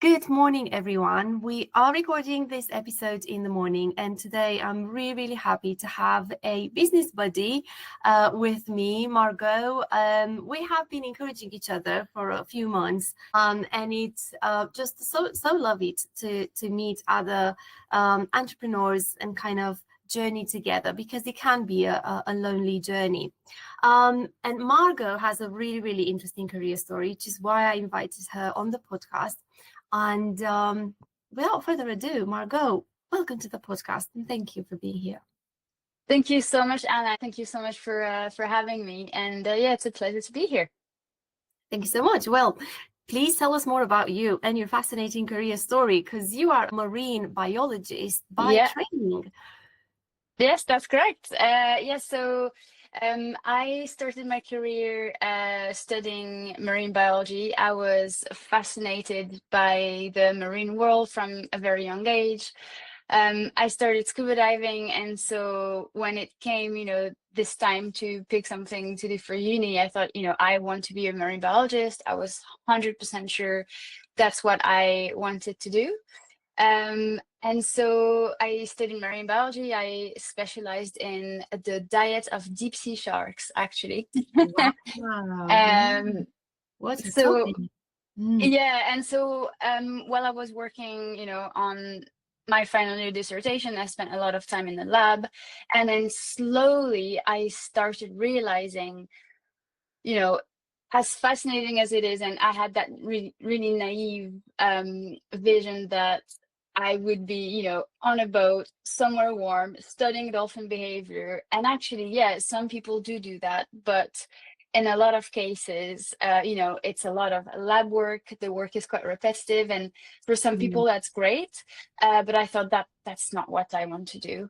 Good morning, everyone. We are recording this episode in the morning, and today I'm really, really happy to have a business buddy with me, Margot. We have been encouraging each other for a few months, and it's just so lovely to meet other entrepreneurs and kind of journey together, because it can be a lonely journey. And Margot has a really, really interesting career story, which is why I invited her on the podcast. And without further ado, Margot, welcome to the podcast, and thank you for being here. Thank you so much, Anna. Thank you so much for having me. And yeah, it's a pleasure to be here. Thank you so much. Well, please tell us more about you and your fascinating career story, because you are a marine biologist by training. Yes, that's correct. So I started my career studying marine biology. I was fascinated by the marine world from a very young age. I started scuba diving, and so when it came, this time to pick something to do for uni, I thought, I want to be a marine biologist. I was 100% sure that's what I wanted to do. And so I studied marine biology. I specialized in the diet of deep sea sharks, actually. Wow. What a So topic. yeah, and so while I was working, on my final year dissertation, I spent a lot of time in the lab, and then slowly I started realizing, as fascinating as it is, and I had that really, really naive vision that I would be, on a boat somewhere warm, studying dolphin behavior. And actually, yeah, some people do that, but in a lot of cases, it's a lot of lab work. The work is quite repetitive, and for some people that's great. But I thought that that's not what I want to do.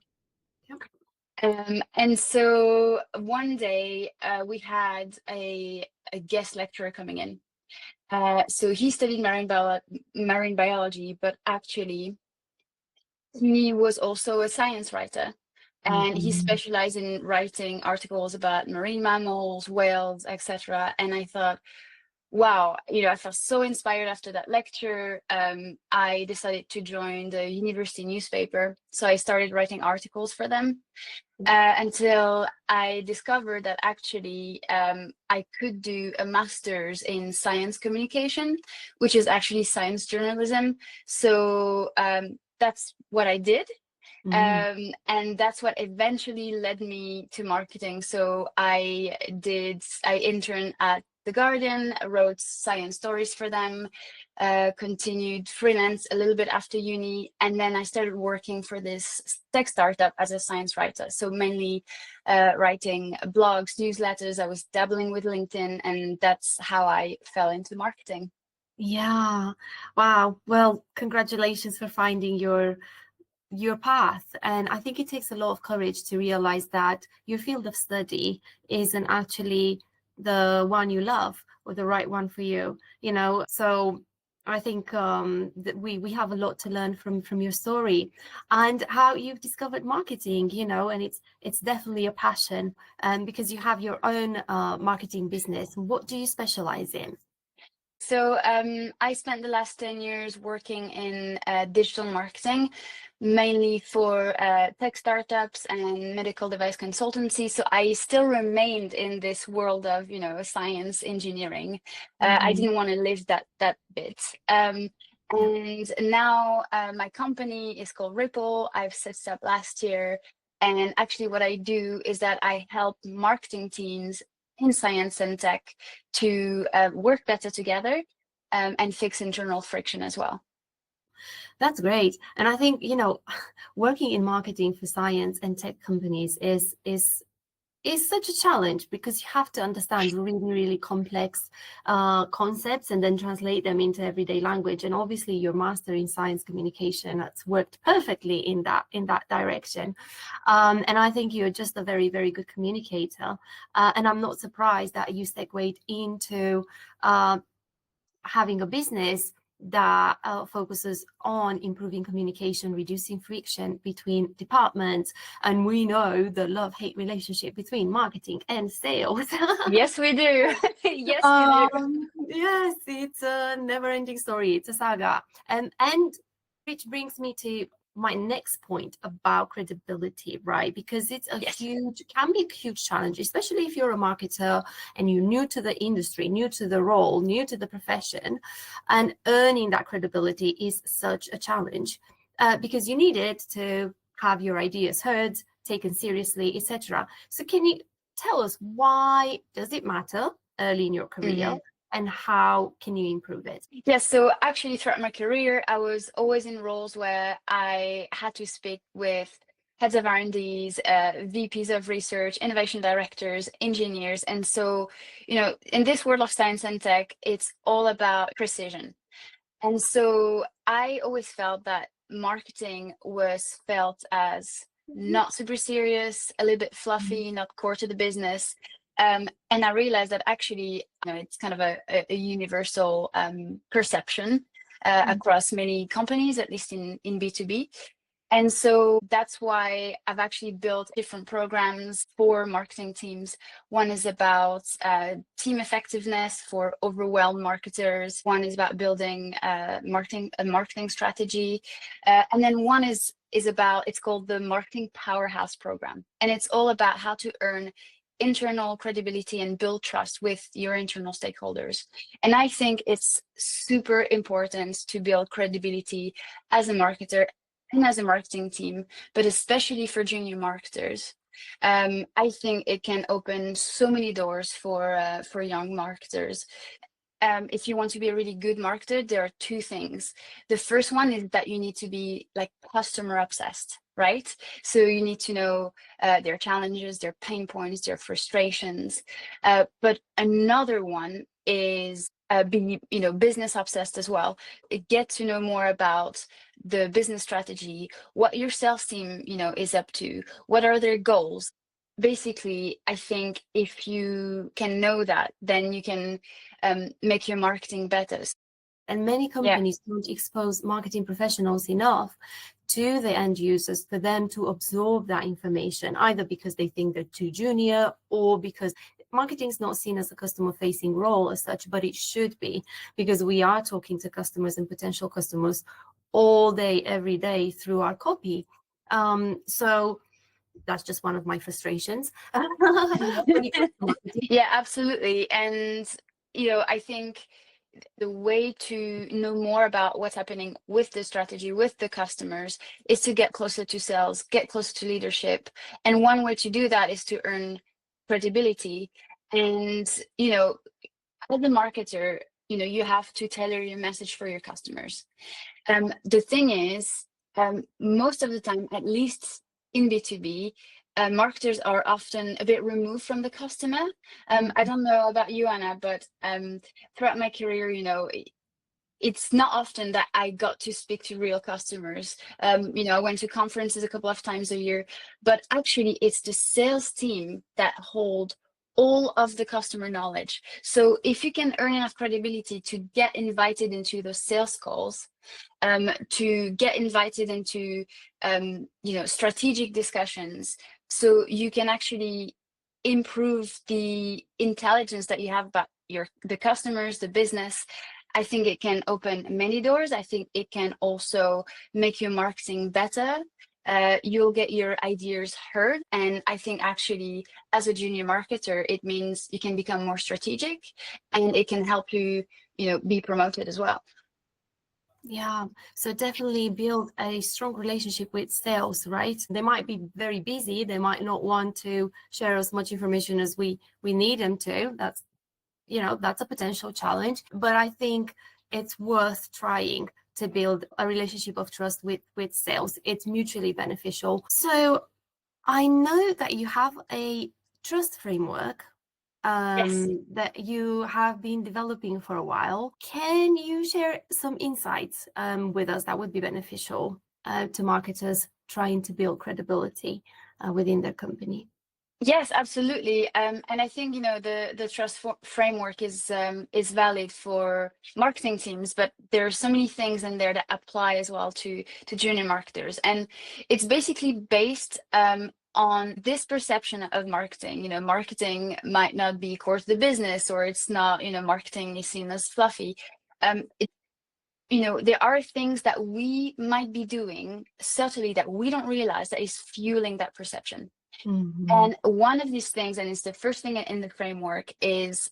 And so one day we had a guest lecturer coming in. So he studied marine biology, but actually he was also a science writer. And he specialized in writing articles about marine mammals, whales, etc. And I thought, wow, I felt so inspired after that lecture. I decided to join the university newspaper. So I started writing articles for them until I discovered that actually I could do a master's in science communication, which is actually science journalism. So that's what I did. And that's what eventually led me to marketing. So I interned at The Guardian, wrote science stories for them, continued freelance a little bit after uni, and then I started working for this tech startup as a science writer. So mainly writing blogs, newsletters. I was dabbling with LinkedIn, and that's how I fell into marketing. Yeah. Wow. Well, congratulations for finding your path. And I think it takes a lot of courage to realize that your field of study isn't actually the one you love or the right one for you, So I think that we have a lot to learn from your story and how you've discovered marketing, and it's definitely a passion, because you have your own marketing business. What do you specialize in? So I spent the last 10 years working in digital marketing, mainly for tech startups and medical device consultancy. So I still remained in this world of, science engineering. I didn't want to leave that bit. And now my company is called Ripple. I've set it up last year. And actually what I do is that I help marketing teams in science and tech to work better together and fix internal friction as well. That's great. And I think, working in marketing for science and tech companies is such a challenge, because you have to understand really, really complex concepts and then translate them into everyday language. And obviously your master in science communication, that's worked perfectly in that direction. And I think you're just a very, very good communicator. And I'm not surprised that you segued into having a business that focuses on improving communication, reducing friction between departments. And we know the love-hate relationship between marketing and sales. Yes, we do. Yes, we do. Yes, it's a never-ending story. It's a saga. And which brings me to my next point about credibility, right? Because it's a Yes. can be a huge challenge, especially if you're a marketer and you're new to the industry, new to the role, new to the profession, and earning that credibility is such a challenge because you need it to have your ideas heard, taken seriously, etc. So can you tell us, why does it matter early in your career, and how can you improve it? Yes, so actually throughout my career, I was always in roles where I had to speak with heads of R&Ds, VPs of research, innovation directors, engineers. And so, in this world of science and tech, it's all about precision. And so I always felt that marketing was felt as not super serious, a little bit fluffy, not core to the business. And I realized that actually, it's kind of a universal perception across many companies, at least in B2B. And so that's why I've actually built different programs for marketing teams. One is about team effectiveness for overwhelmed marketers. One is about building a marketing strategy. And then one is about, it's called the Marketing Powerhouse Program. And it's all about how to earn internal credibility and build trust with your internal stakeholders. And I think it's super important to build credibility as a marketer and as a marketing team, but especially for junior marketers. I think it can open so many doors for young marketers. If you want to be a really good marketer, there are two things. The first one is that you need to be like customer obsessed, right? So you need to know their challenges, their pain points, their frustrations. But another one is be business obsessed as well. Get to know more about the business strategy, what your sales team is up to, what are their goals. Basically, I think if you can know that, then you can make your marketing better. And many companies don't expose marketing professionals enough to the end users for them to absorb that information, either because they think they're too junior or because marketing is not seen as a customer-facing role as such, but it should be, because we are talking to customers and potential customers all day, every day through our copy. So that's just one of my frustrations. Yeah, absolutely. And, I think the way to know more about what's happening with the strategy, with the customers, is to get closer to sales, get closer to leadership. And one way to do that is to earn credibility. And, as a marketer, you have to tailor your message for your customers. The thing is, most of the time, at least in B2B, marketers are often a bit removed from the customer. I don't know about you, Anna, but throughout my career, it's not often that I got to speak to real customers. I went to conferences a couple of times a year, but actually it's the sales team that hold all of the customer knowledge. So if you can earn enough credibility to get invited into those sales calls, to get invited into strategic discussions, so you can actually improve the intelligence that you have about the customers, the business, I think it can open many doors. I think it can also make your marketing better. You'll get your ideas heard. And I think actually, as a junior marketer, it means you can become more strategic, and it can help you, be promoted as well. Yeah, so definitely build a strong relationship with sales, right? They might be very busy. They might not want to share as much information as we need them to. That's a potential challenge, but I think it's worth trying to build a relationship of trust with sales. It's mutually beneficial. So I know that you have a trust framework Yes. that you have been developing for a while. Can you share some insights with us that would be beneficial to marketers trying to build credibility within their company? Yes, absolutely. And I think, the trust framework is valid for marketing teams, but there are so many things in there that apply as well to junior marketers. And it's basically based on this perception of marketing. Marketing might not be core to the business, or it's not, marketing is seen as fluffy. There are things that we might be doing subtly that we don't realize that is fueling that perception. Mhm. And one of these things, and it's the first thing in the framework, is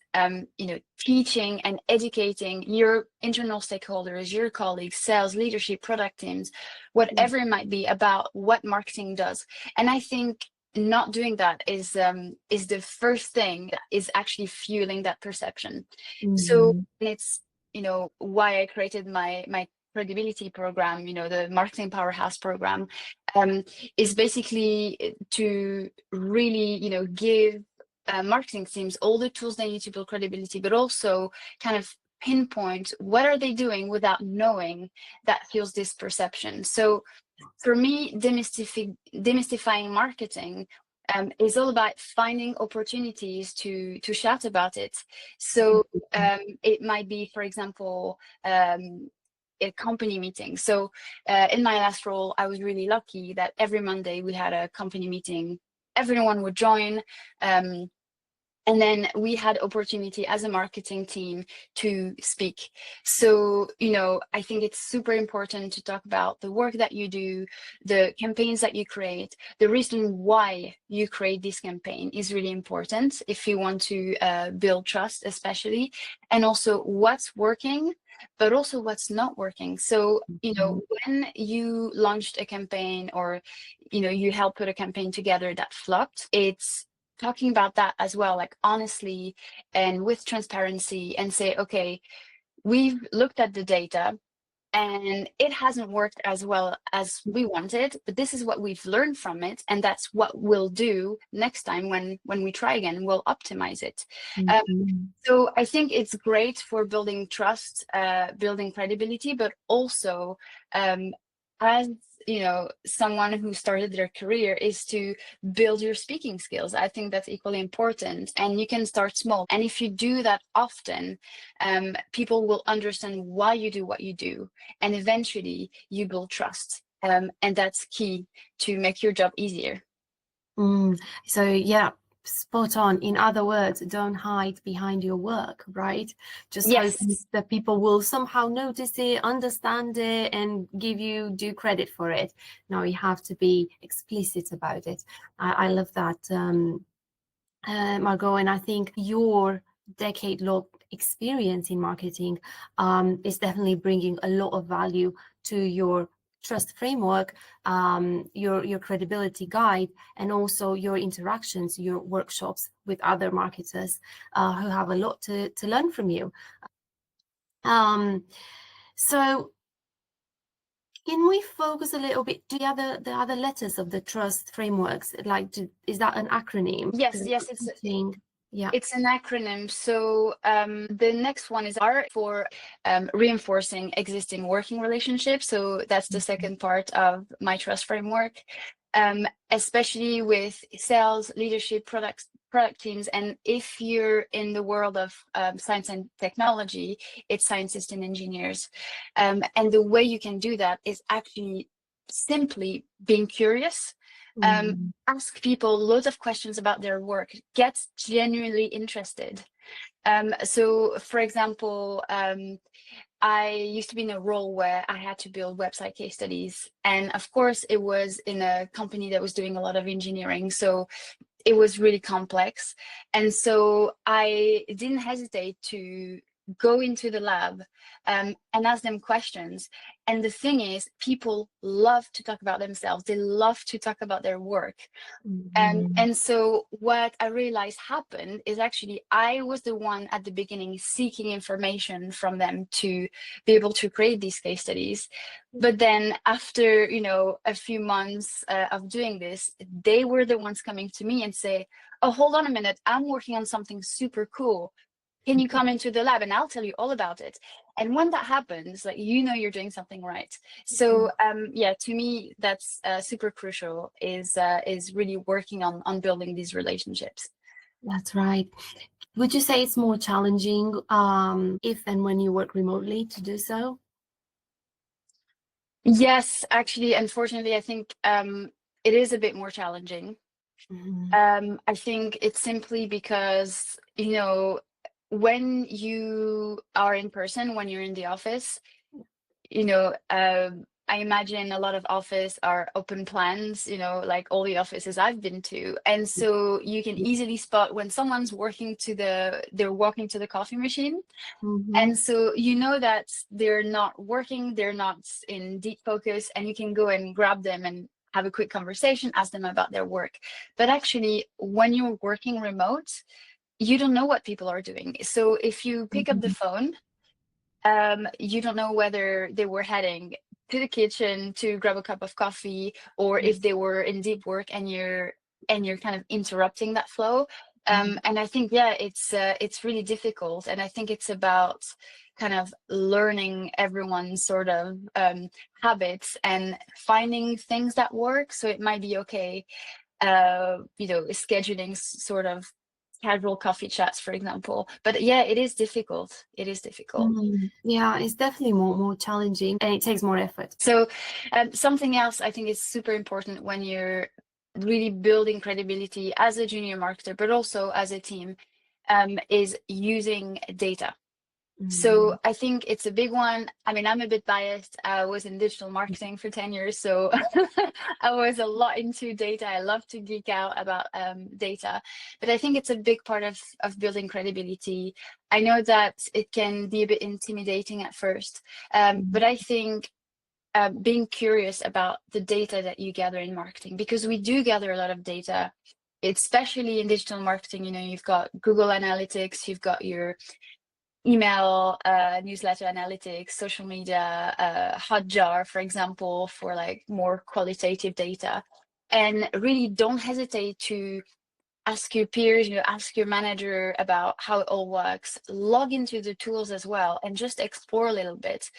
teaching and educating your internal stakeholders, your colleagues, sales, leadership, product teams, Yeah. whatever it might be, about what marketing does. And I think not doing that is the first thing that is actually fueling that perception. So, Mhm. and it's why I created my credibility program, the marketing powerhouse program, um, is basically to really, give marketing teams all the tools they need to build credibility, but also kind of pinpoint what are they doing without knowing that fuels this perception. So for me, demystifying marketing is all about finding opportunities to shout about it. So it might be, for example, a company meeting. So in my last role, I was really lucky that every Monday we had a company meeting. Everyone would join. And then we had opportunity as a marketing team to speak. So, I think it's super important to talk about the work that you do, the campaigns that you create. The reason why you create this campaign is really important if you want to build trust, especially, and also what's working, but also what's not working. So, Mhm. when you launched a campaign, or, you helped put a campaign together that flopped, it's talking about that as well, like honestly and with transparency, and say, okay, we've looked at the data and it hasn't worked as well as we wanted, but this is what we've learned from it, and that's what we'll do next time when we try again. We'll optimize it. um, Mhm. so I think it's great for building trust, building credibility, but also, as someone who started their career, is to build your speaking skills. I think that's equally important, and you can start small. And if you do that often, people will understand why you do what you do, and eventually you build trust. And that's key to make your job easier. Mm. So yeah, spot on. In other words, don't hide behind your work, right? Just hoping Yes. that people will somehow notice it, understand it, and give you due credit for it. No, you have to be explicit about it. I love that, Margot, and I think your decade-long experience in marketing is definitely bringing a lot of value to your trust framework, your credibility guide, and also your interactions, your workshops with other marketers who have a lot to learn from you. Um, so can we focus a little bit the other letters of the trust frameworks? Like, is that an acronym? Yes, Because yes, I'm thinking, yeah. it's an acronym. So the next one is R for reinforcing existing working relationships. So that's the second part of my trust framework, especially with sales, leadership, product teams. And if you're in the world of science and technology, it's scientists and engineers. And the way you can do that is actually simply being curious. Mhm. Ask people loads of questions about their work, get genuinely interested. So for example, I used to be in a role where I had to build website case studies, and of course it was in a company that was doing a lot of engineering, so it was really complex. And so I didn't hesitate to go into the lab and ask them questions. And the thing is, people love to talk about themselves, they love to talk about their work. Mhm. And so what I realized happened is, actually I was the one at the beginning seeking information from them to be able to create these case studies. But then after, a few months of doing this, they were the ones coming to me and say, oh, hold on a minute, I'm working on something super cool. Can you come into the lab and I'll tell you all about it? And when that happens, like, you know, you're doing something right. So yeah, to me, that's super crucial, is really working on building these relationships. That's right. Would you say it's more challenging if and when you work remotely to do so? Yes, actually, unfortunately, I think it is a bit more challenging. I think it's simply because, you know, when you are in person, when you're in the office, you know, I imagine a lot of office are open plans, you know, like all the offices I've been to. And so you can easily spot when someone's they're walking to the coffee machine. And so you know that they're not working, they're not in deep focus, and you can go and grab them and have a quick conversation, ask them about their work. But actually, when you're working remote, you don't know what people are doing. So if you pick up the phone, you don't know whether they were heading to the kitchen to grab a cup of coffee, or if they were in deep work, and you're kind of interrupting that flow. And I think, yeah, it's really difficult, and I think it's about kind of learning everyone's sort of habits and finding things that work. So it might be okay, you know, scheduling sort of casual coffee chats, for example. But yeah, it is difficult. It is difficult. Yeah, it's definitely more challenging, and it takes more effort. So something else I think is super important when you're really building credibility as a junior marketer, but also as a team, is using data. So I think it's a big one. I mean, I'm a bit biased. I was in digital marketing for 10 years, so I was a lot into data. I love to geek out about data, but I think it's a big part of building credibility. I know that it can be a bit intimidating at first, but I think being curious about the data that you gather in marketing, because we do gather a lot of data, especially in digital marketing. You know, you've got Google Analytics, you've got your email, newsletter analytics, social media, Hotjar, for example, for like more qualitative data. And really don't hesitate to ask your peers, you know, ask your manager about how it all works, log into the tools as well, and just explore a little bit.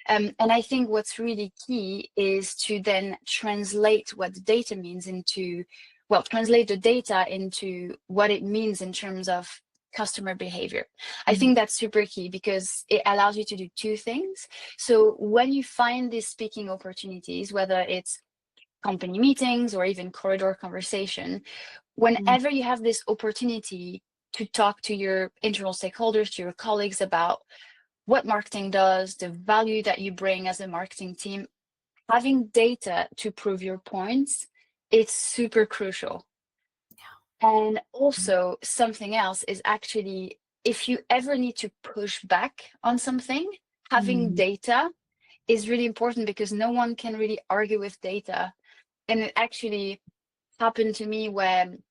And I think what's really key is to then translate what the data means into, well, translate the data into what it means in terms of customer behavior. I think that's super key, because it allows you to do two things. So when you find these speaking opportunities, whether it's company meetings or even corridor conversation, whenever you have this opportunity to talk to your internal stakeholders, to your colleagues about what marketing does, the value that you bring as a marketing team, having data to prove your points, it's super crucial. And also something else is actually, if you ever need to push back on something, having data is really important, because no one can really argue with data. And it actually happened to me when,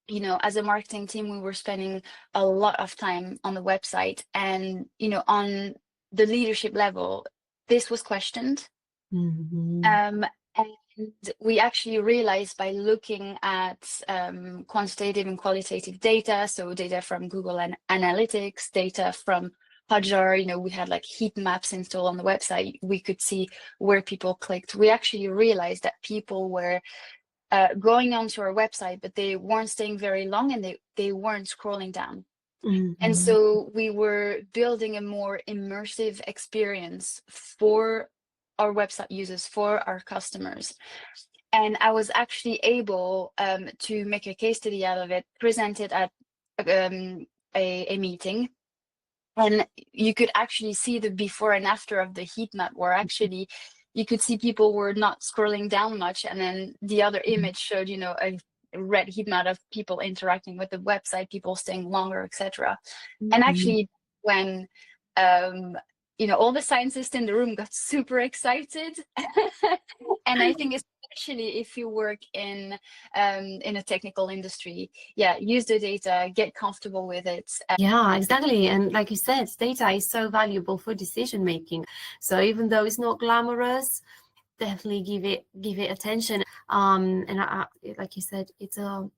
you know, as a marketing team, we were spending a lot of time on the website, and, you know, on the leadership level, this was questioned. And we actually realized, by looking at quantitative and qualitative data, so data from Google Analytics, data from Hotjar, you know, we had like heat maps installed on the website. We could see where people clicked. We actually realized that people were going onto our website, but they weren't staying very long, and they weren't scrolling down. And so we were building a more immersive experience for our website users, for our customers. And I was actually able to make a case study out of it, present it at a meeting. And you could actually see the before and after of the heat map, where actually you could see people were not scrolling down much. And then the other image showed, you know, a red heat map of people interacting with the website, people staying longer, etc. And actually, when you know, all the scientists in the room got super excited. And I think especially if you work in a technical industry, yeah, use the data, get comfortable with it. Yeah, exactly. And like you said, data is so valuable for decision making. So even though it's not glamorous, definitely give it attention. And like you said, it's a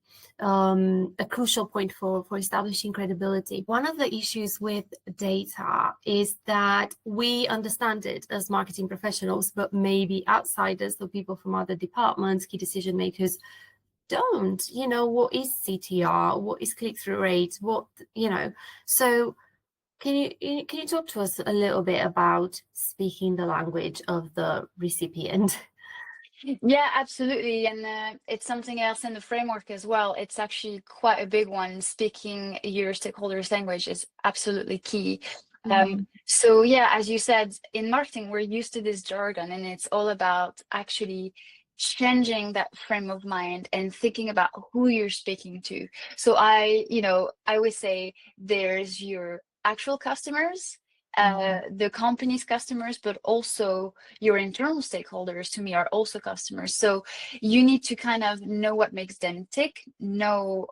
crucial point for establishing credibility. One of the issues with data is that we understand it as marketing professionals, but maybe outsiders, so people from other departments, key decision makers, don't. What is CTR? What is click-through rate? So can you talk to us a little bit about speaking the language of the recipient? Yeah, absolutely. And it's something else in the framework as well. It's actually quite a big one. Speaking your stakeholders' language is absolutely key. So yeah, as you said, in marketing, we're used to this jargon, and it's all about actually changing that frame of mind and thinking about who you're speaking to. So I always say there's your actual customers, the company's customers, but also your internal stakeholders, to me, are also customers. So you need to kind of know what makes them tick, know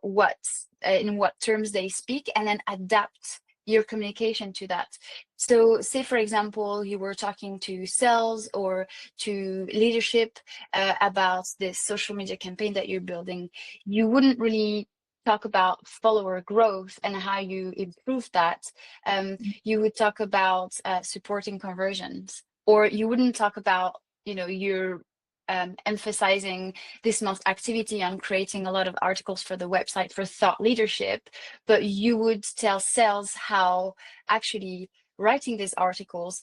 in what terms they speak, and then adapt your communication to that. So say, for example, you were talking to sales or to leadership about this social media campaign that you're building. You wouldn't really talk about follower growth and how you improve that. You would talk about supporting conversions, or you wouldn't talk about, you're emphasizing this month's activity on creating a lot of articles for the website for thought leadership, but you would tell sales how actually writing these articles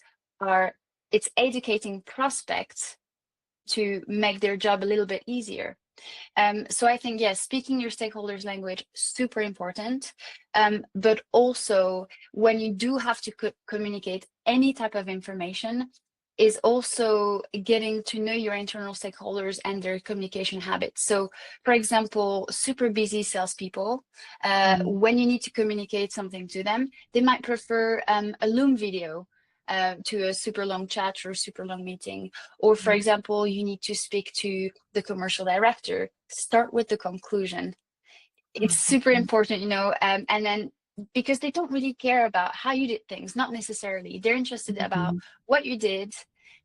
it's educating prospects to make their job a little bit easier. So I think, yes, speaking your stakeholders' language, super important. But also, when you do have to communicate any type of information, is also getting to know your internal stakeholders and their communication habits. So, for example, super busy salespeople, when you need to communicate something to them, they might prefer a Loom video to a super long chat or a super long meeting. Or, for example, you need to speak to the commercial director, start with the conclusion. It's super important, and then, because they don't really care about how you did things, not necessarily. They're interested about what you did,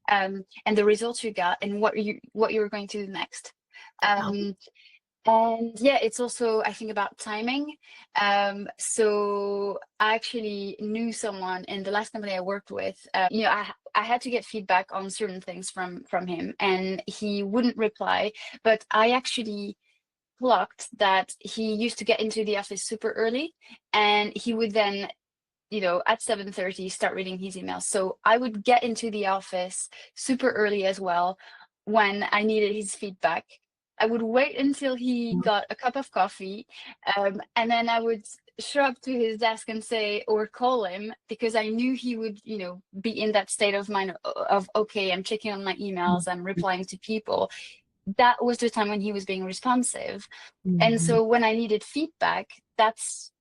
and the results you got, and what you're going to do next. And yeah, it's also, I think, about timing. So I actually knew someone in the last company I worked with. I had to get feedback on certain things from him, and he wouldn't reply. But I actually clocked that he used to get into the office super early, and he would then, at 7:30 start reading his emails. So I would get into the office super early as well when I needed his feedback. I would wait until he got a cup of coffee, and then I would show up to his desk and say, or call him, because I knew he would, be in that state of mind of, okay, I'm checking on my emails, I'm replying to people. That was the time when he was being responsive. And so when I needed feedback, that's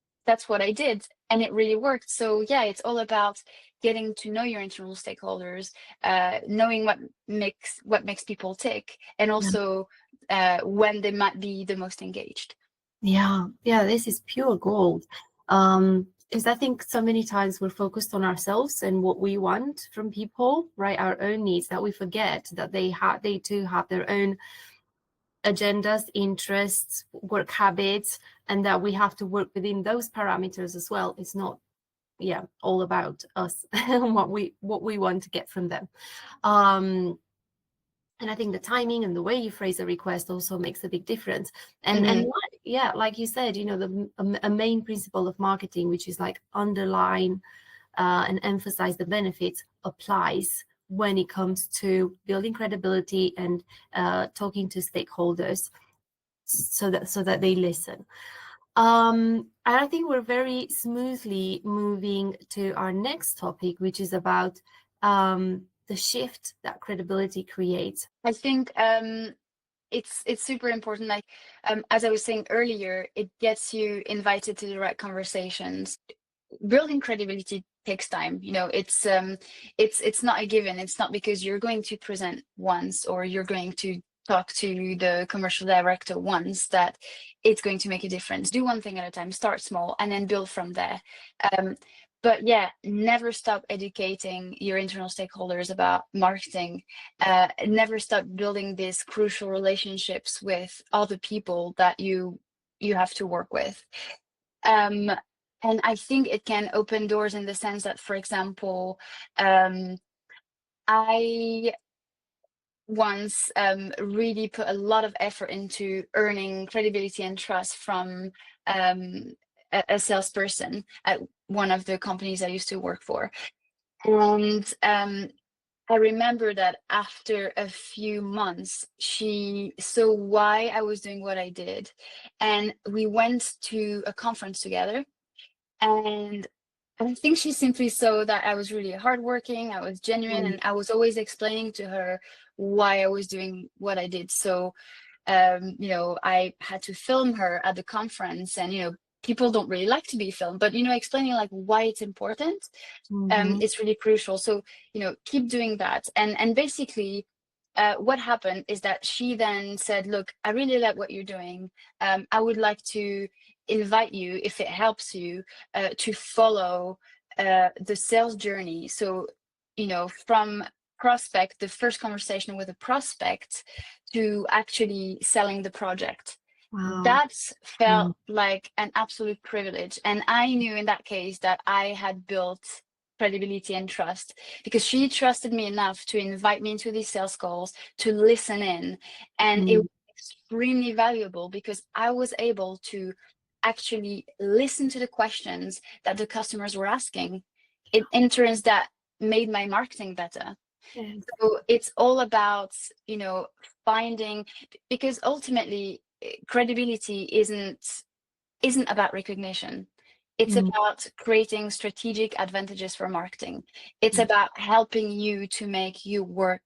what I did, and it really worked. So yeah, it's all about getting to know your internal stakeholders, knowing what makes people tick, and also when they might be the most engaged. Yeah, this is pure gold. Because I think so many times we're focused on ourselves and what we want from people, right? Our own needs, that we forget that they too have their own agendas, interests, work habits, and that we have to work within those parameters as well. It's not, all about us and what we want to get from them. And I think the timing and the way you phrase a request also makes a big difference. And like you said, a main principle of marketing, which is like underline and emphasize the benefits, applies when it comes to building credibility and talking to stakeholders so that they listen. And I think we're very smoothly moving to our next topic, which is about the shift that credibility creates. I think it's super important. Like, as I was saying earlier, it gets you invited to the right conversations. Building credibility takes time. It's not a given. It's not because you're going to present once or you're going to talk to the commercial director once that it's going to make a difference. Do one thing at a time, start small, and then build from there. But yeah, never stop educating your internal stakeholders about marketing. Never stop building these crucial relationships with other people that you have to work with. And I think it can open doors in the sense that, for example, I once really put a lot of effort into earning credibility and trust from a salesperson at one of the companies I used to work for. And I remember that after a few months, she saw why I was doing what I did. And we went to a conference together. And I think she simply saw that I was really hardworking, I was genuine, and I was always explaining to her why I was doing what I did. So, I had to film her at the conference, and, people don't really like to be filmed, but, explaining like why it's important, it's really crucial. So, keep doing that. And basically, what happened is that she then said, look, I really like what you're doing. I would like to invite you, if it helps you, to follow the sales journey. So, from prospect, the first conversation with a prospect, to actually selling the project. Wow. That felt like an absolute privilege. And I knew in that case that I had built credibility and trust, because she trusted me enough to invite me into these sales calls, to listen in. And it was extremely valuable because I was able to actually listen to the questions that the customers were asking. In turns, that made my marketing better. Yes. So it's all about, finding, because ultimately credibility isn't about recognition. It's about creating strategic advantages for marketing. It's about helping you to make your work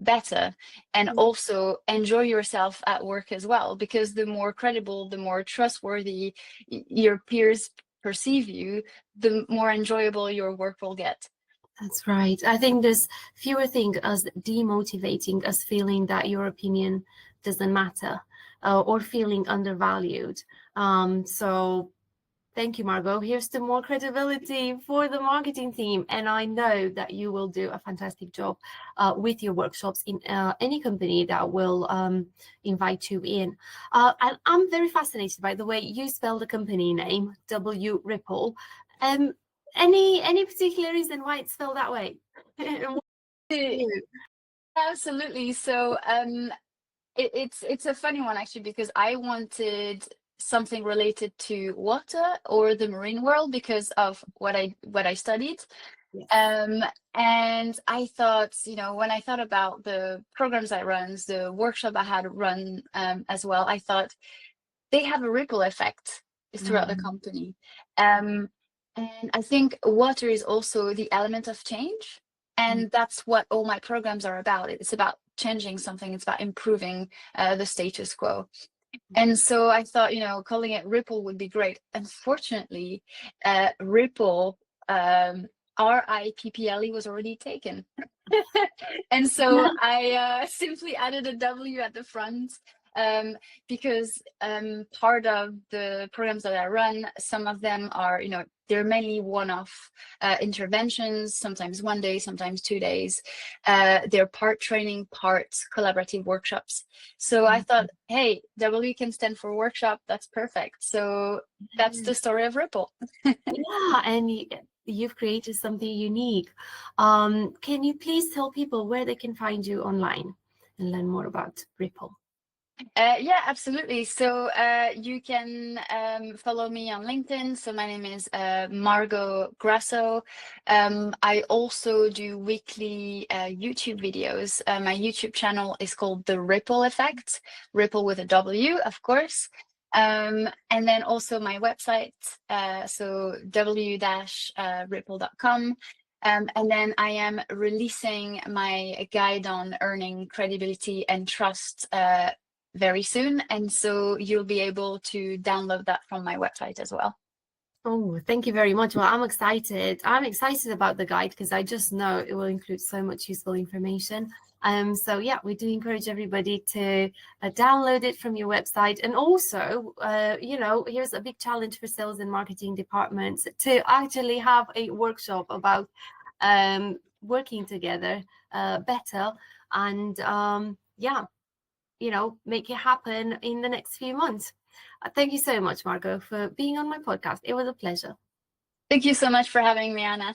better, and also enjoy yourself at work as well, because the more credible, the more trustworthy your peers perceive you, the more enjoyable your work will get. That's right. I think there's fewer things as demotivating as feeling that your opinion doesn't matter, or feeling undervalued. So thank you, Margot. Here's to more credibility for the marketing team. And I know that you will do a fantastic job with your workshops in any company that will invite you in. I'm very fascinated by the way you spell the company name, W Ripple. Any particular reason why it's spelled that way? Absolutely. So it's a funny one, actually, because I wanted something related to water or the marine world because of what I studied. Yes. And I thought, when I thought about the programs I run, the workshop I had run as well, I thought they have a ripple effect throughout the company. And I think water is also the element of change. And that's what all my programs are about. It's about changing something. It's about improving the status quo. And so I thought, calling it Ripple would be great. Unfortunately, Ripple, RIPPLE, was already taken. And so I simply added a W at the front, because part of the programs that I run, some of them are, they're mainly one-off interventions, sometimes 1 day, sometimes 2 days. They're part training, part collaborative workshops. So I thought, hey, W can stand for workshop. That's perfect. So that's the story of Ripple. Yeah, and you've created something unique. Can you please tell people where they can find you online and learn more about Ripple? Yeah, absolutely. So you can follow me on LinkedIn. So my name is Margot Grasso. I also do weekly YouTube videos. My YouTube channel is called The Ripple Effect, Ripple with a W, of course. And then also my website, so w-ripple.com. And then I am releasing my guide on earning credibility and trust very soon. And so you'll be able to download that from my website as well. Oh, thank you very much. Well, I'm excited. I'm excited about the guide because I just know it will include so much useful information. So yeah, we do encourage everybody to download it from your website. And also, here's a big challenge for sales and marketing departments to actually have a workshop about working together better, and make it happen in the next few months. Thank you so much, Margot, for being on my podcast. It was a pleasure. Thank you so much for having me, Anna.